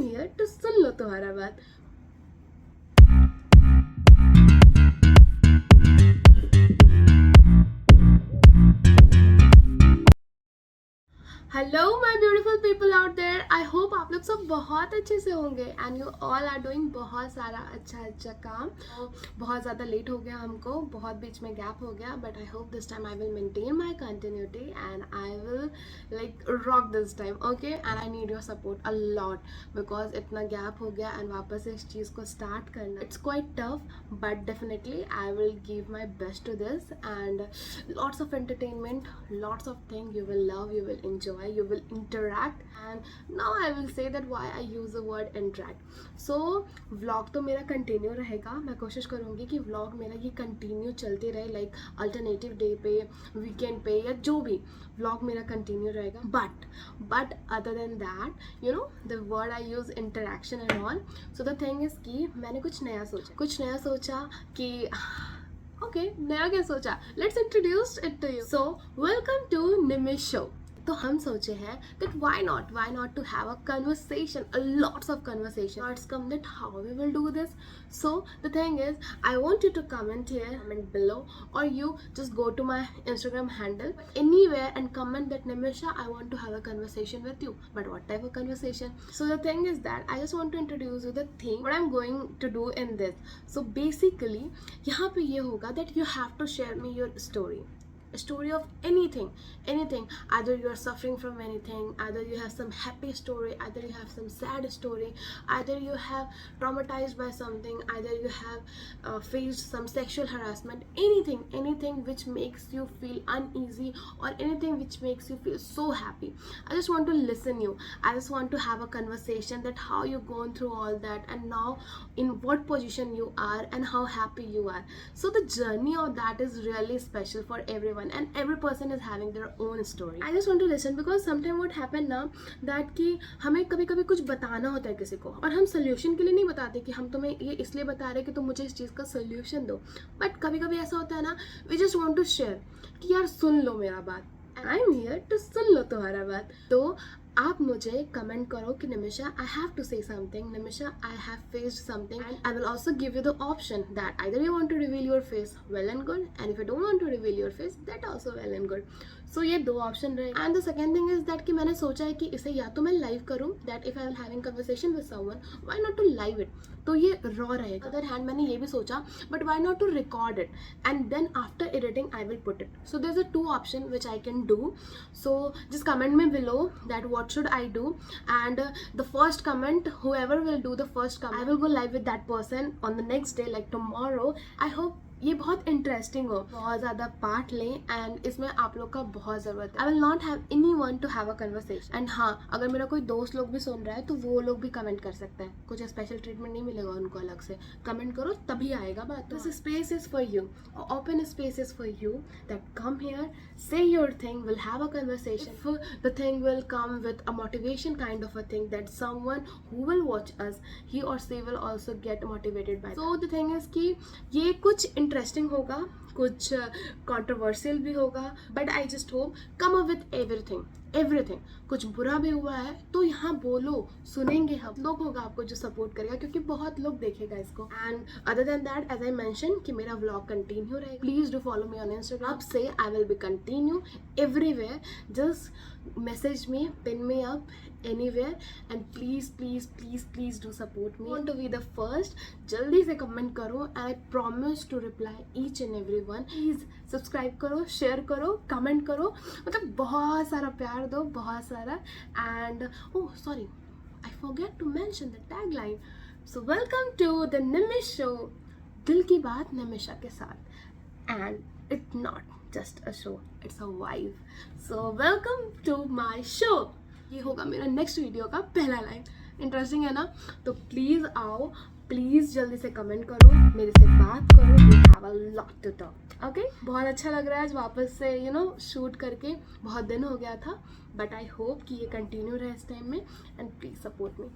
Here to सुन लो तुम्हारा बात। Hello my beautiful people out there, I hope आप लोग सब बहुत अच्छे से होंगे and you all are doing बहुत सारा अच्छा काम। बहुत ज़्यादा लेट हो गया हमको, बहुत बीच में गैप हो गया, but I hope this time I will maintain my continuity and I will like rock this time, okay. And I need your support a lot because इतना गैप हो गया एंड वापस से इस चीज़ को स्टार्ट करना it's quite tough, but definitely I will give my best to this and lots of entertainment, lots of things you will love, you will enjoy, you will interact, and now I will say that why I use the word interact. So vlog तो मेरा continue रहेगा, मैं कोशिश करूँगी कि vlog मेरा ये continue चलते रहे, लाइक अल्टरनेटिव डे पे, वीकेंड पे, या जो भी vlog मेरा कंटिन्यू रहेगा। But other than that you know the word I use interaction and all. So the thing is कि मैंने कुछ नया सोचा कि ओके, नया क्या सोचा, let's introduce it to you. So welcome to Nimish show. तो हम सोचे हैं that why not to have a conversation, a lots of conversation. Let's come that how we will do this. So the thing is, I want you to comment here, comment below, or you just go to my Instagram handle anywhere and comment that Nimisha, I want to have a conversation with you. But what type of conversation? So the thing is that I just want to introduce you the thing what I'm going to do in this. So basically यहाँ पे ये होगा that you have to share me your story. A story of anything, either you are suffering from anything, either you have some happy story, either you have some sad story, either you have traumatized by something, either you have faced some sexual harassment, anything which makes you feel uneasy, or anything which makes you feel so happy. I just want to listen you, I just want to have a conversation that how you gone through all that and now in what position you are and how happy you are. So the journey of that is really special for everyone and every person is having their own story. I just want to listen because sometimes what happen ना that कि हमें कभी कभी कुछ बताना होता है किसी को, और हम सोल्यूशन के लिए नहीं बताते कि हम तुम्हें ये इसलिए बता रहे हैं कि तुम मुझे इस चीज़ का सोल्यूशन दो, बट कभी कभी ऐसा होता है ना, we just want to share कि यार सुन लो मेरा बात, आई एम हियर टू सुन लो तुम्हारा बात। तो आप मुझे कमेंट करो कि Nimisha I have to say something, Nimisha I have faced something, and I will also give you the option that either you want to reveal your face, well and good, and if you don't want to reveal your face, that also well and good. So ये दो option रहे। And the second thing is that कि मैंने सोचा है कि इसे या तो मैं लाइव करूँ, that if I am having conversation with someone, why not to live it, तो ये रॉ रहेगा। अदर हैंड मैंने ये भी सोचा, but why not to record it and then after editing I will put it. So there is a two option which I can do. So just comment me below that what should I do, and the first comment, whoever will do the first comment, I will go live with that person on the next day, like tomorrow. I hope ये बहुत interesting हो, बहुत ज़्यादा part लें, and इसमें आप लोग का बहुत ज़रूरत है। I will not have any one two have a conversation. And हाँ, अगर मेरा कोई दोस्त लोग भी सुन रहा है तो वो लोग भी कमेंट कर सकते हैं, कुछ स्पेशल ट्रीटमेंट नहीं मिलेगा उनको, अलग से कमेंट करो तभी आएगा बात। This space is for you, open space is for you, that come here, say your thing, we'll have a conversation. If the thing will come with a motivation kind of a thing, that someone who will watch us, he or she will also get motivated by that. So the thing is कि ये कुछ interesting होगा, कुछ controversial भी होगा, but I just hope come up with everything. कुछ बुरा भी हुआ है तो यहाँ बोलो, सुनेंगे हम, लोग होगा आपको जो सपोर्ट करेगा, क्योंकि बहुत लोग देखेगा इसको। And other than that, as I mention कि मेरा व्लॉग कंटिन्यू रहेगा, please do follow me on Instagram. अब से I will be continue everywhere, just message me, pin me up anywhere, and please do support me. I want to be the first. जल्दी से comment करो, and I promise to reply each and every one. Please subscribe करो, share करो, comment करो, मतलब बहुत सारा प्यार दो, बहुत सारा। and oh sorry, I forget to mention the tagline. So welcome to the Nimish show, दिल की बात निमिषा के साथ, and it's not just a show, it's a vibe. So welcome to my show. ये होगा मेरा नेक्स्ट वीडियो का पहला लाइव। इंटरेस्टिंग है ना? तो प्लीज़ आओ, प्लीज़ जल्दी से कमेंट करो, मेरे से बात करो, we have a lot to talk, okay. बहुत अच्छा लग रहा है आज वापस से शूट करके, बहुत दिन हो गया था, बट आई होप कि ये कंटिन्यू रहे इस टाइम में, एंड प्लीज़ सपोर्ट मी।